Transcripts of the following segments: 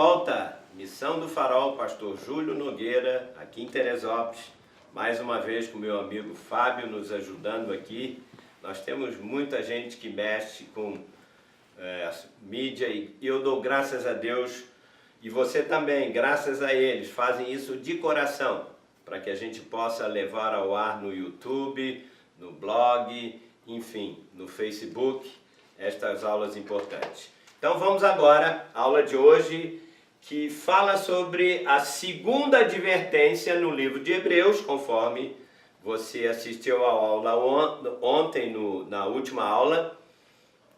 volta, Missão do Farol, pastor Júlio Nogueira, aqui em Teresópolis, mais uma vez com meu amigo Fábio nos ajudando aqui. Nós temos muita gente que mexe com mídia e eu dou graças a Deus, e você também, graças a eles, fazem isso de coração, para que a gente possa levar ao ar no YouTube, no blog, enfim, no Facebook, estas aulas importantes. Então vamos agora à aula de hoje, que fala sobre a segunda advertência no livro de Hebreus, conforme você assistiu à aula ontem, na última aula.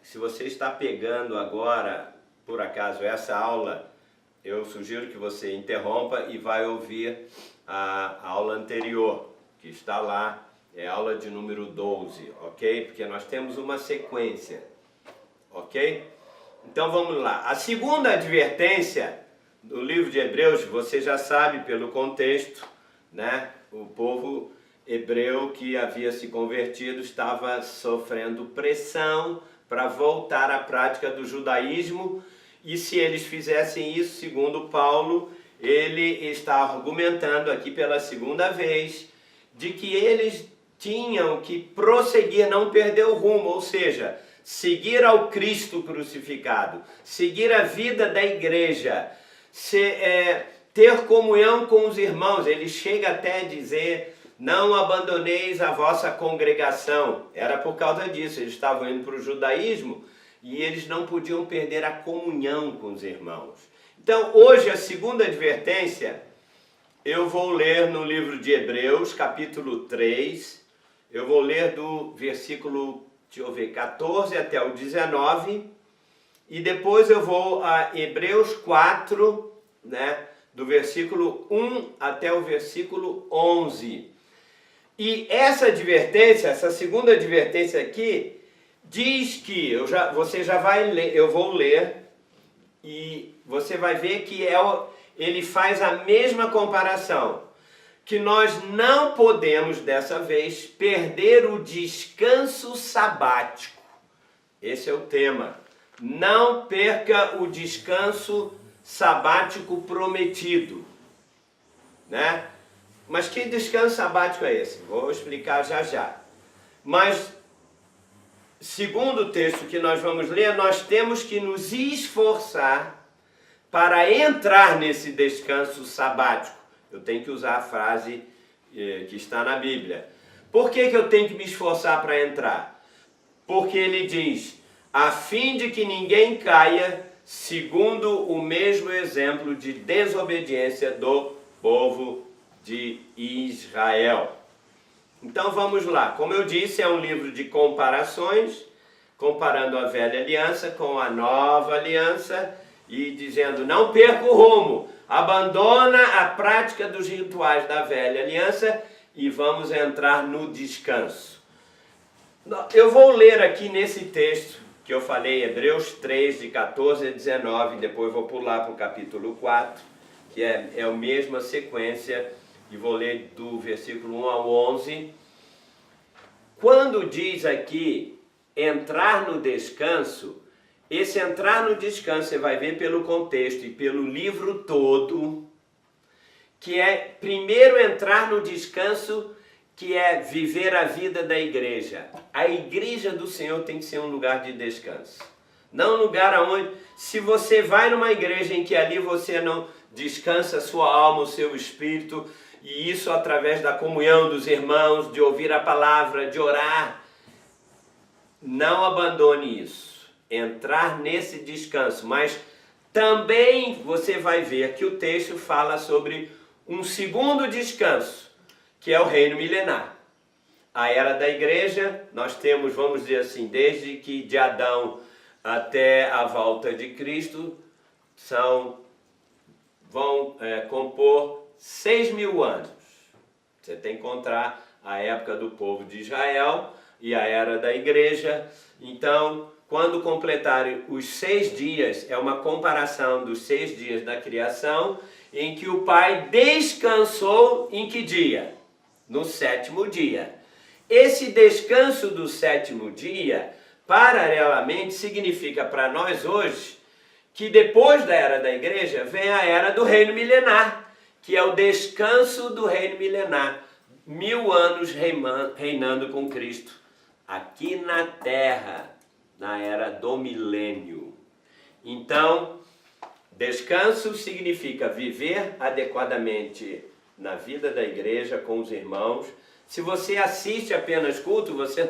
Se você está pegando agora, por acaso, essa aula, eu sugiro que você interrompa e vai ouvir a aula anterior, que está lá, é a aula de número 12, ok? Porque nós temos uma sequência, ok? Então vamos lá. A segunda advertência do livro de Hebreus, você já sabe pelo contexto, né? O povo hebreu que havia se convertido estava sofrendo pressão para voltar à prática do judaísmo, e se eles fizessem isso, segundo Paulo, ele está argumentando aqui pela segunda vez de que eles tinham que prosseguir, não perder o rumo, ou seja, seguir ao Cristo crucificado, seguir a vida da igreja, ter comunhão com os irmãos. Ele chega até a dizer: não abandoneis a vossa congregação. Era por causa disso, eles estavam indo para o judaísmo e eles não podiam perder a comunhão com os irmãos. Então hoje a segunda advertência eu vou ler no livro de Hebreus, capítulo 3, eu vou ler do versículo 14 até o 19, e depois eu vou a Hebreus 4, né, do versículo 1 até o versículo 11. E essa advertência, essa segunda advertência aqui, diz que, você já vai ler, eu vou ler, e você vai ver que ele faz a mesma comparação, que nós não podemos, dessa vez, perder o descanso sabático. Esse é o tema. Não perca o descanso sabático prometido, né? Mas que descanso sabático é esse? Vou explicar já já. Mas, segundo o texto que nós vamos ler, nós temos que nos esforçar para entrar nesse descanso sabático. Eu tenho que usar a frase que está na Bíblia. Por que eu tenho que me esforçar para entrar? Porque ele diz: a fim de que ninguém caia segundo o mesmo exemplo de desobediência do povo de Israel. Então vamos lá. Como eu disse, é um livro de comparações, comparando a velha aliança com a nova aliança e dizendo: não perca o rumo, abandona a prática dos rituais da velha aliança e vamos entrar no descanso. Eu vou ler aqui nesse texto que eu falei, Hebreus 3, de 14 a 19, depois vou pular para o capítulo 4, que é a mesma sequência, e vou ler do versículo 1 ao 11. Quando diz aqui entrar no descanso, esse entrar no descanso você vai ver pelo contexto e pelo livro todo, que é primeiro entrar no descanso, que é viver a vida da igreja. A igreja do Senhor tem que ser um lugar de descanso. Não um lugar onde, se você vai numa igreja em que ali você não descansa a sua alma, o seu espírito, e isso através da comunhão dos irmãos, de ouvir a palavra, de orar, não abandone isso. Entrar nesse descanso. Mas também você vai ver que o texto fala sobre um segundo descanso, que é o reino milenar. A era da igreja, nós temos, vamos dizer assim, desde que de Adão até a volta de Cristo, vão compor 6.000 anos. Você tem que contar a época do povo de Israel e a era da igreja. Então, quando completarem os 6 dias, é uma comparação dos 6 dias da criação, em que o Pai descansou em que dia? No 7º dia. Esse descanso do 7º dia, paralelamente, significa para nós hoje que depois da era da igreja vem a era do reino milenar, que é o descanso do reino milenar. 1000 anos reinando com Cristo aqui na terra, na era do milênio. Então, descanso significa viver adequadamente na vida da igreja com os irmãos. Se você assiste apenas culto, você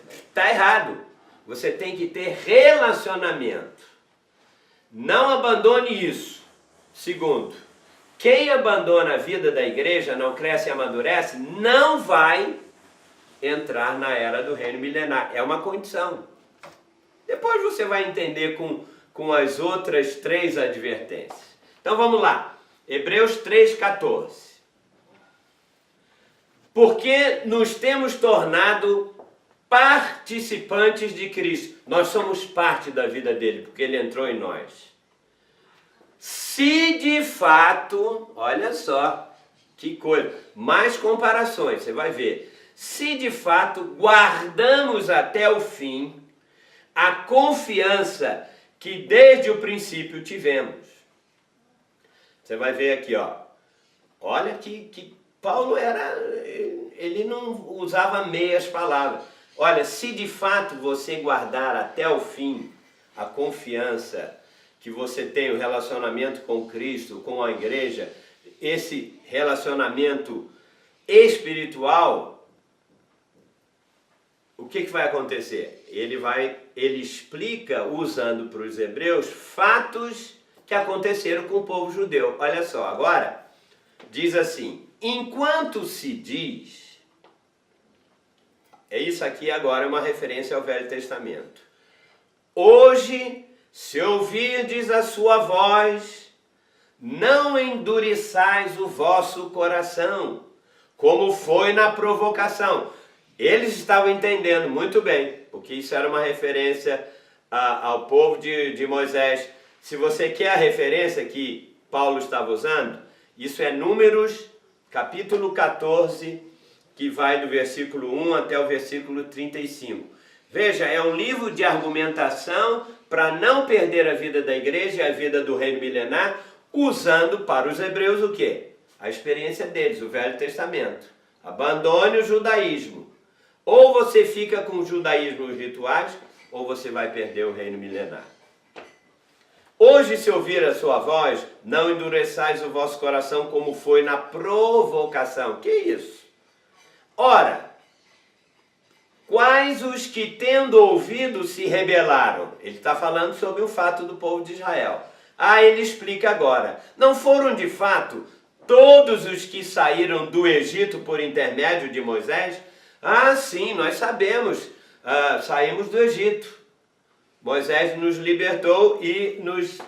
está errado. Você tem que ter relacionamento. Não abandone isso. Segundo, quem abandona a vida da igreja, não cresce e amadurece, não vai entrar na era do reino milenar. É uma condição. Depois você vai entender com as outras 3 advertências. Então vamos lá. Hebreus 3,14. Porque nos temos tornado participantes de Cristo. Nós somos parte da vida dele, porque ele entrou em nós. Se de fato, olha só, que coisa, mais comparações, você vai ver. Se de fato guardamos até o fim a confiança que desde o princípio tivemos. Você vai ver aqui, ó. Olha que Paulo ele não usava meias palavras. Olha, se de fato você guardar até o fim a confiança que você tem, o relacionamento com Cristo, com a igreja, esse relacionamento espiritual, o que vai acontecer? Ele explica, usando para os hebreus, fatos que aconteceram com o povo judeu. Olha só, agora, diz assim, enquanto se diz, isso aqui agora é uma referência ao Velho Testamento. Hoje, se ouvirdes a sua voz, não endureçais o vosso coração, como foi na provocação. Eles estavam entendendo muito bem, porque isso era uma referência ao povo de Moisés. Se você quer a referência que Paulo estava usando, isso é Números, capítulo 14, que vai do versículo 1 até o versículo 35. Veja, é um livro de argumentação para não perder a vida da igreja e a vida do reino milenar, usando para os hebreus o quê? A experiência deles, o Velho Testamento. Abandone o judaísmo. Ou você fica com o judaísmo e os rituais, ou você vai perder o reino milenar. Hoje, se ouvir a sua voz, não endureçais o vosso coração como foi na provocação. Que isso? Ora, quais os que tendo ouvido se rebelaram? Ele está falando sobre o fato do povo de Israel. Ele explica agora. Não foram de fato todos os que saíram do Egito por intermédio de Moisés? Sim, nós sabemos. Saímos do Egito. Moisés nos libertou e nos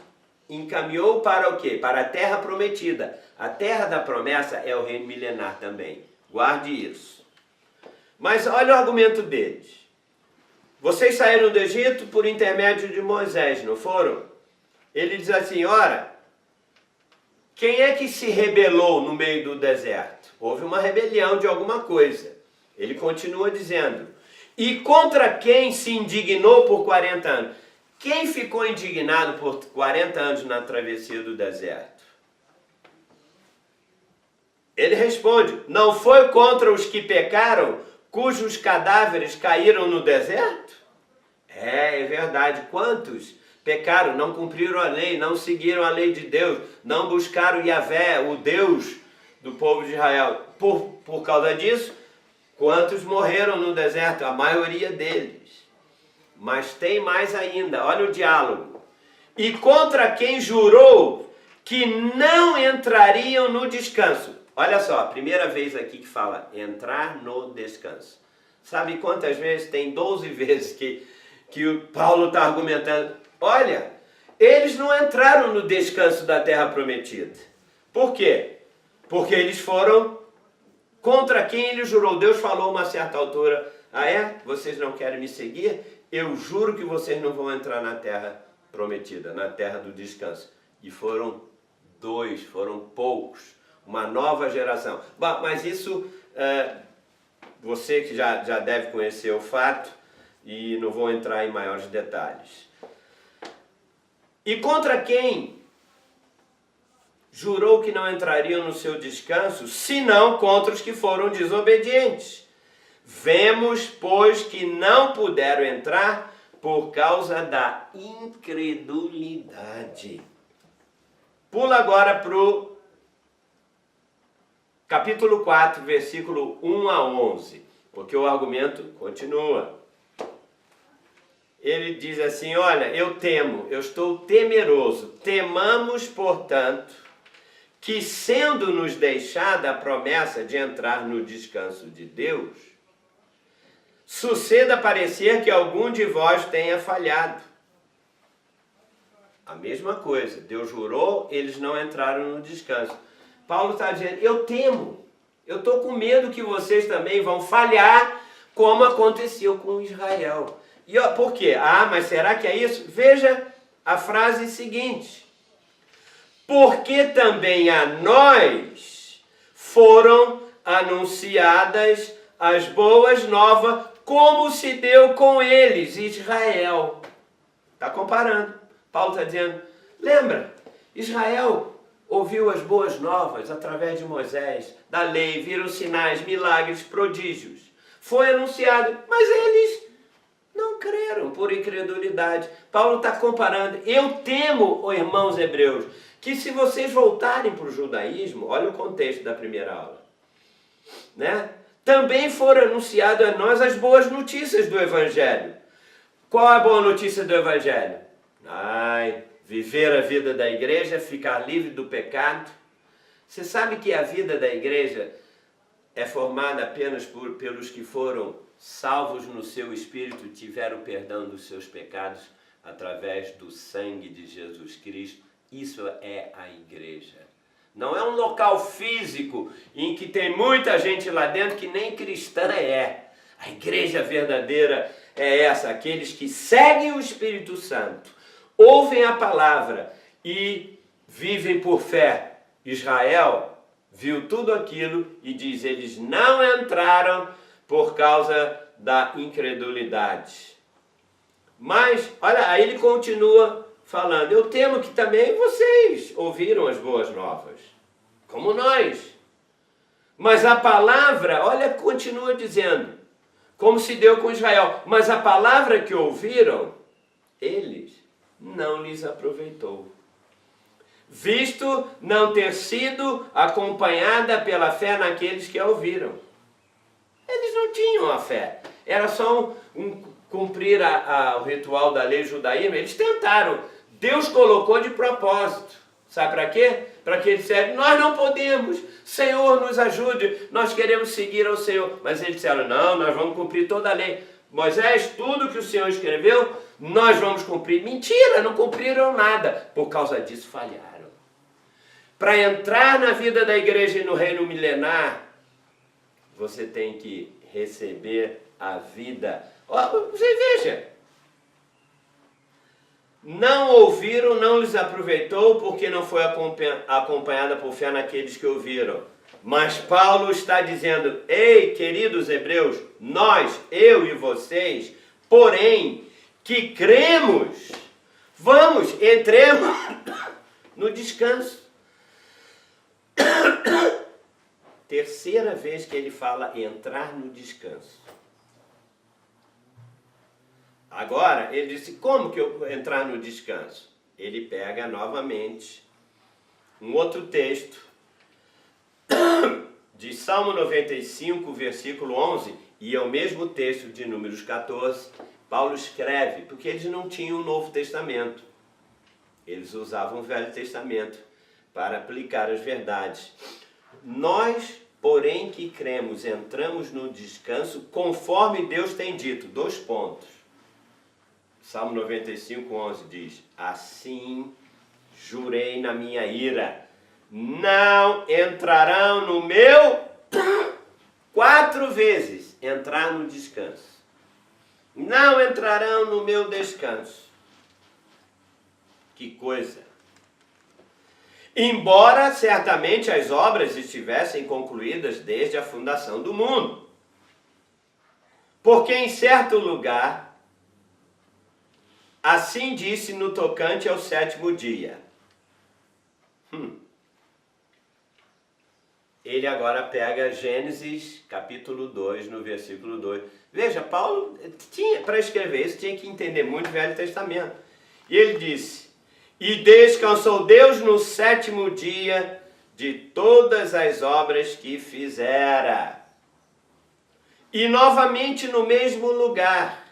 encaminhou para o quê? Para a terra prometida. A terra da promessa é o reino milenar também. Guarde isso. Mas olha o argumento deles. Vocês saíram do Egito por intermédio de Moisés, não foram? Ele diz assim, ora, quem é que se rebelou no meio do deserto? Houve uma rebelião de alguma coisa. Ele continua dizendo, e contra quem se indignou por 40 anos? Quem ficou indignado por 40 anos na travessia do deserto? Ele responde, não foi contra os que pecaram, cujos cadáveres caíram no deserto? É verdade. Quantos pecaram, não cumpriram a lei, não seguiram a lei de Deus, não buscaram Yahvé, o Deus do povo de Israel? Por causa disso, quantos morreram no deserto? A maioria deles. Mas tem mais ainda, olha o diálogo. E contra quem jurou que não entrariam no descanso. Olha só, a primeira vez aqui que fala entrar no descanso. Sabe quantas vezes? Tem 12 vezes que o Paulo está argumentando. Olha, eles não entraram no descanso da terra prometida. Por quê? Porque eles foram contra quem ele jurou. Deus falou a uma certa altura, vocês não querem me seguir? Eu juro que vocês não vão entrar na terra prometida, na terra do descanso. E foram 2, foram poucos, uma nova geração. Bom, mas isso, você que já deve conhecer o fato, e não vou entrar em maiores detalhes. E contra quem jurou que não entrariam no seu descanso, senão contra os que foram desobedientes? Vemos, pois, que não puderam entrar por causa da incredulidade. Pula agora para o capítulo 4, versículo 1 a 11, porque o argumento continua. Ele diz assim, olha, eu temo, eu estou temeroso. Temamos, portanto, que sendo-nos deixada a promessa de entrar no descanso de Deus, suceda parecer que algum de vós tenha falhado. A mesma coisa, Deus jurou, eles não entraram no descanso. Paulo está dizendo, eu temo, eu estou com medo que vocês também vão falhar, como aconteceu com Israel. E por quê? Mas será que é isso? Veja a frase seguinte. Porque também a nós foram anunciadas as boas novas, como se deu com eles, Israel. Está comparando. Paulo está dizendo, lembra, Israel ouviu as boas novas através de Moisés, da lei, viram sinais, milagres, prodígios. Foi anunciado, mas eles não creram por incredulidade. Paulo está comparando. Eu temo, irmãos hebreus, que se vocês voltarem para o judaísmo, olha o contexto da primeira aula, né? Também foram anunciadas a nós as boas notícias do Evangelho. Qual a boa notícia do Evangelho? Viver a vida da igreja, ficar livre do pecado. Você sabe que a vida da igreja é formada apenas pelos que foram salvos no seu espírito, tiveram perdão dos seus pecados através do sangue de Jesus Cristo. Isso é a igreja. Não é um local físico em que tem muita gente lá dentro que nem cristã é. A igreja verdadeira é essa, aqueles que seguem o Espírito Santo, ouvem a palavra e vivem por fé. Israel viu tudo aquilo e diz, eles não entraram por causa da incredulidade. Mas, olha, aí ele continua falando, eu temo que também vocês ouviram as boas novas, como nós. Mas a palavra, olha, continua dizendo, como se deu com Israel, mas a palavra que ouviram, eles não lhes aproveitou, visto não ter sido acompanhada pela fé naqueles que a ouviram. Eles não tinham a fé, era só cumprir o ritual da lei judaísmo. Eles tentaram, Deus colocou de propósito, sabe para quê? Para que eles disseram, nós não podemos, Senhor nos ajude, nós queremos seguir ao Senhor. Mas eles disseram, não, nós vamos cumprir toda a lei. Moisés, tudo que o Senhor escreveu, nós vamos cumprir. Mentira, não cumpriram nada. Por causa disso falharam. Para entrar na vida da igreja e no reino milenar, você tem que receber a vida. Você veja. Não ouviram, não lhes aproveitou, porque não foi acompanhada por fé naqueles que ouviram. Mas Paulo está dizendo, ei, queridos hebreus, nós, eu e vocês, porém, que cremos, entremos no descanso. Terceira vez que ele fala entrar no descanso. Agora, ele disse, como que eu entrar no descanso? Ele pega novamente um outro texto de Salmo 95, versículo 11, e é o mesmo texto de Números 14, Paulo escreve, porque eles não tinham o Novo Testamento. Eles usavam o Velho Testamento para aplicar as verdades. Nós, porém, que cremos, entramos no descanso conforme Deus tem dito. 2 pontos. Salmo 95, 11 diz, assim jurei na minha ira, não entrarão no meu, 4 vezes, entrar no descanso. Não entrarão no meu descanso. Que coisa! Embora certamente as obras estivessem concluídas desde a fundação do mundo. Porque em certo lugar Assim disse no tocante ao 7º dia. Ele agora pega Gênesis capítulo 2, no versículo 2. Veja, Paulo tinha, para escrever isso, tinha que entender muito o Velho Testamento. E ele disse: e descansou Deus no 7º dia de todas as obras que fizera. E novamente no mesmo lugar.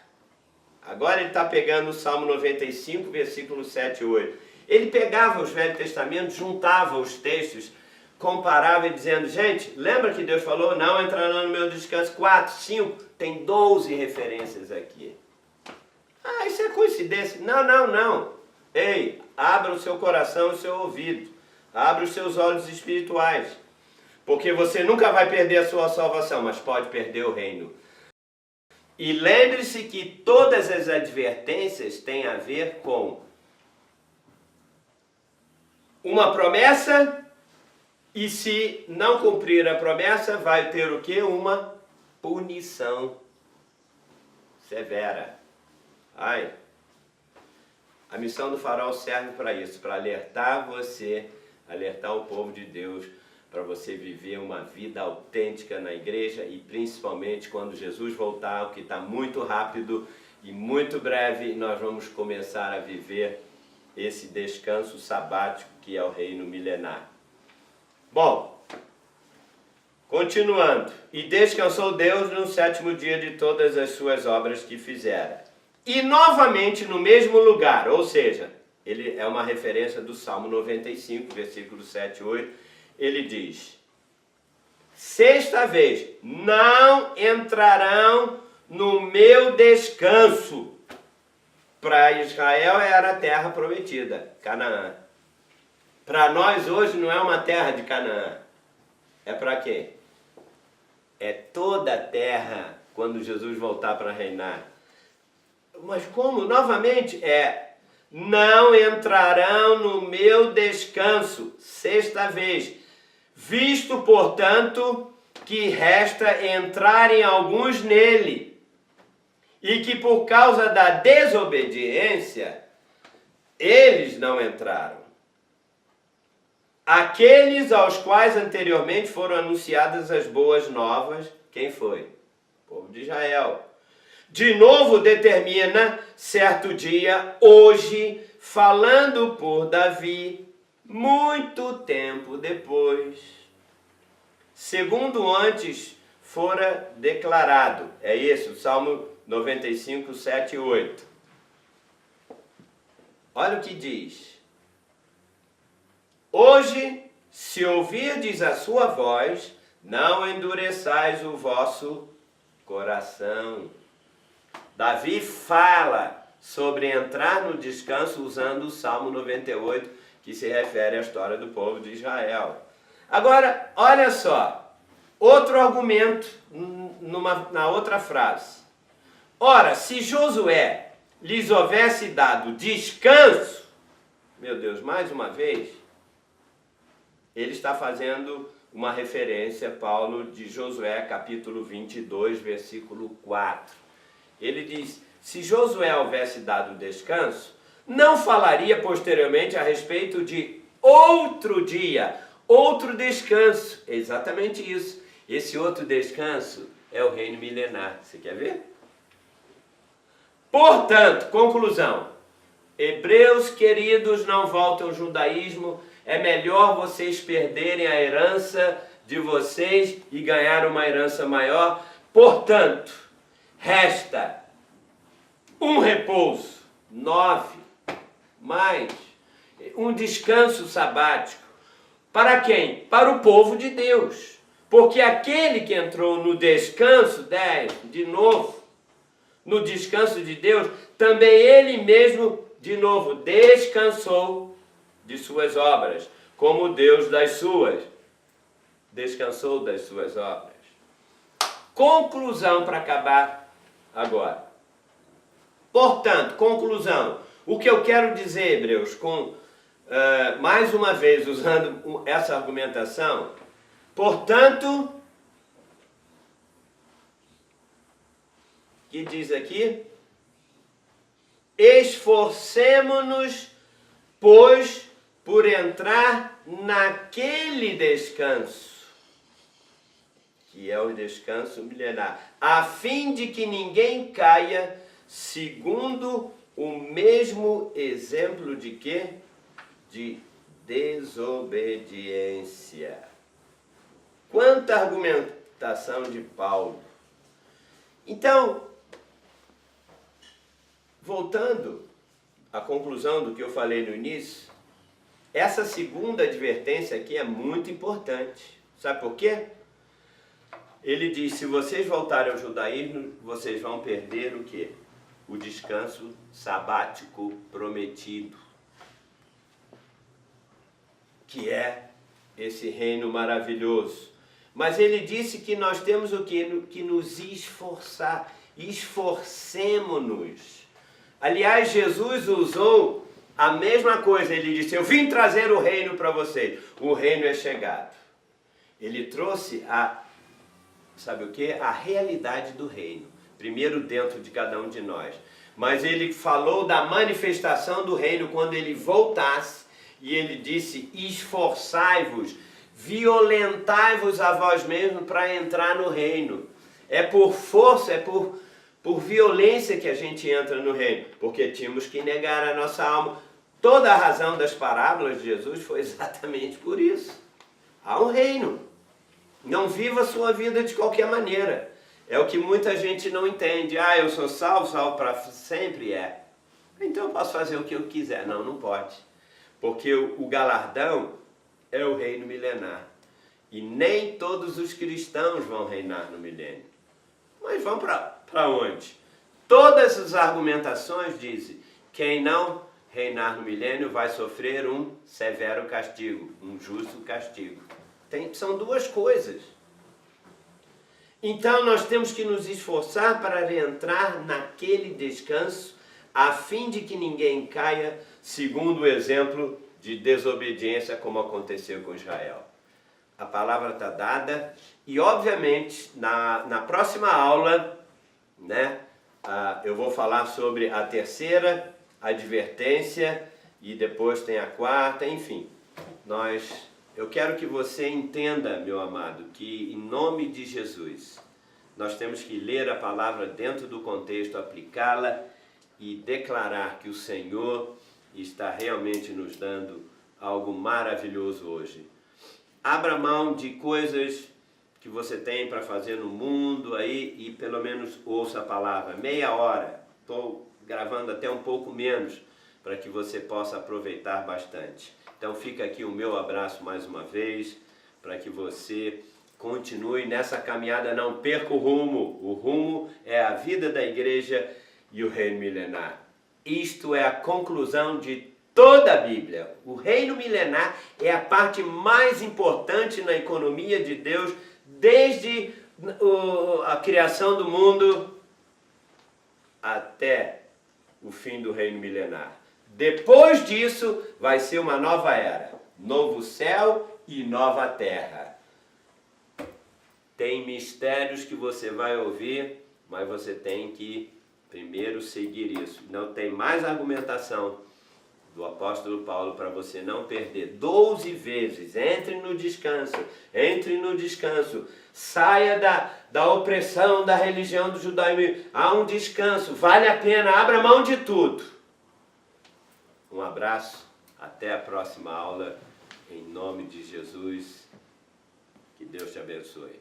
Agora ele está pegando o Salmo 95, versículo 7 e 8. Ele pegava os Velhos Testamentos, juntava os textos, comparava e dizendo: gente, lembra que Deus falou, não entrarão no meu descanso? 4, 5, tem 12 referências aqui. Ah, isso é coincidência. Não. Ei, abra o seu coração e o seu ouvido. Abra os seus olhos espirituais. Porque você nunca vai perder a sua salvação, mas pode perder o reino. E lembre-se que todas as advertências têm a ver com uma promessa, e se não cumprir a promessa, vai ter o quê? Uma punição severa. A missão do Farol serve para isso, para alertar você, alertar o povo de Deus, para você viver uma vida autêntica na igreja e principalmente quando Jesus voltar, o que está muito rápido e muito breve, nós vamos começar a viver esse descanso sabático que é o reino milenar. Bom, continuando. E descansou Deus no 7º dia de todas as suas obras que fizera. E novamente no mesmo lugar, ou seja, ele é uma referência do Salmo 95, versículo 7 e 8, ele diz: 6ª vez, não entrarão no meu descanso. Para Israel era a terra prometida, Canaã. Para nós hoje não é uma terra de Canaã. É para quê? É toda a terra quando Jesus voltar para reinar. Mas como? Novamente, não entrarão no meu descanso, 6ª vez. Visto, portanto, que resta entrarem alguns nele, e que por causa da desobediência, eles não entraram. Aqueles aos quais anteriormente foram anunciadas as boas novas, quem foi? O povo de Israel. De novo determina, certo dia, hoje, falando por Davi, muito tempo depois, segundo antes fora declarado. É esse, o Salmo 95, 7 e 8. Olha o que diz. Hoje, se ouvirdes a sua voz, não endureçais o vosso coração. Davi fala sobre entrar no descanso usando o Salmo 98, que se refere à história do povo de Israel. Agora, olha só, outro argumento na outra frase. Ora, se Josué lhes houvesse dado descanso, meu Deus, mais uma vez, ele está fazendo uma referência, Paulo, de Josué, capítulo 22, versículo 4. Ele diz: se Josué houvesse dado descanso, não falaria posteriormente a respeito de outro dia, outro descanso. É exatamente isso. Esse outro descanso é o reino milenar. Você quer ver? Portanto, conclusão. Hebreus queridos, não voltem ao judaísmo. É melhor vocês perderem a herança de vocês e ganhar uma herança maior. Portanto, resta um repouso, 9, mais um descanso sabático. Para quem? Para o povo de Deus. Porque aquele que entrou no descanso, 10, de novo, no descanso de Deus, também ele mesmo, de novo, descansou de suas obras, como Deus das suas. Descansou das suas obras. Conclusão para acabar agora. Portanto, conclusão. O que eu quero dizer, Hebreus, mais uma vez usando essa argumentação, portanto, que diz aqui? esforcemo-nos, pois, por entrar naquele descanso, que é o descanso milenar, a fim de que ninguém caia segundo o mesmo exemplo de quê? De desobediência. Quanta argumentação de Paulo. Então, voltando à conclusão do que eu falei no início, essa segunda advertência aqui é muito importante. Sabe por quê? Ele diz, se vocês voltarem ao judaísmo, vocês vão perder o quê? O descanso sabático prometido, que é esse reino maravilhoso. Mas ele disse que nós temos o quê? Que nos esforçar. Esforcemo-nos. Aliás, Jesus usou a mesma coisa. Ele disse, eu vim trazer o reino para vocês. O reino é chegado. Ele trouxe sabe o quê? A realidade do reino. Primeiro dentro de cada um de nós. Mas ele falou da manifestação do reino quando ele voltasse. E ele disse, esforçai-vos, violentai-vos a vós mesmos para entrar no reino. É por força, é por violência que a gente entra no reino. Porque tínhamos que negar a nossa alma. Toda a razão das parábolas de Jesus foi exatamente por isso. Há um reino. Não viva a sua vida de qualquer maneira. É o que muita gente não entende. Eu sou salvo para sempre. Então eu posso fazer o que eu quiser. Não, não pode. Porque o galardão é o reino milenar. E nem todos os cristãos vão reinar no milênio. Mas vão para onde? Todas as argumentações dizem, quem não reinar no milênio vai sofrer um severo castigo, um justo castigo. São duas coisas. Então nós temos que nos esforçar para entrar naquele descanso, a fim de que ninguém caia, segundo o exemplo de desobediência, como aconteceu com Israel. A palavra está dada e, obviamente, na próxima aula, eu vou falar sobre a terceira advertência e depois tem a quarta, enfim. Eu quero que você entenda, meu amado, que em nome de Jesus, nós temos que ler a palavra dentro do contexto, aplicá-la e declarar que o Senhor está realmente nos dando algo maravilhoso hoje. Abra mão de coisas que você tem para fazer no mundo aí e pelo menos ouça a palavra. Meia hora, estou gravando até um pouco menos para que você possa aproveitar bastante. Então fica aqui o meu abraço mais uma vez, para que você continue nessa caminhada, não perca o rumo. O rumo é a vida da igreja e o reino milenar. Isto é a conclusão de toda a Bíblia. O reino milenar é a parte mais importante na economia de Deus, desde a criação do mundo até o fim do reino milenar. Depois disso, vai ser uma nova era. Novo céu e nova terra. Tem mistérios que você vai ouvir, mas você tem que primeiro seguir isso. Não tem mais argumentação do apóstolo Paulo para você não perder. 12 vezes, entre no descanso, saia da opressão da religião do judaísmo. Há um descanso, vale a pena, abra mão de tudo. Um abraço, até a próxima aula, em nome de Jesus, que Deus te abençoe.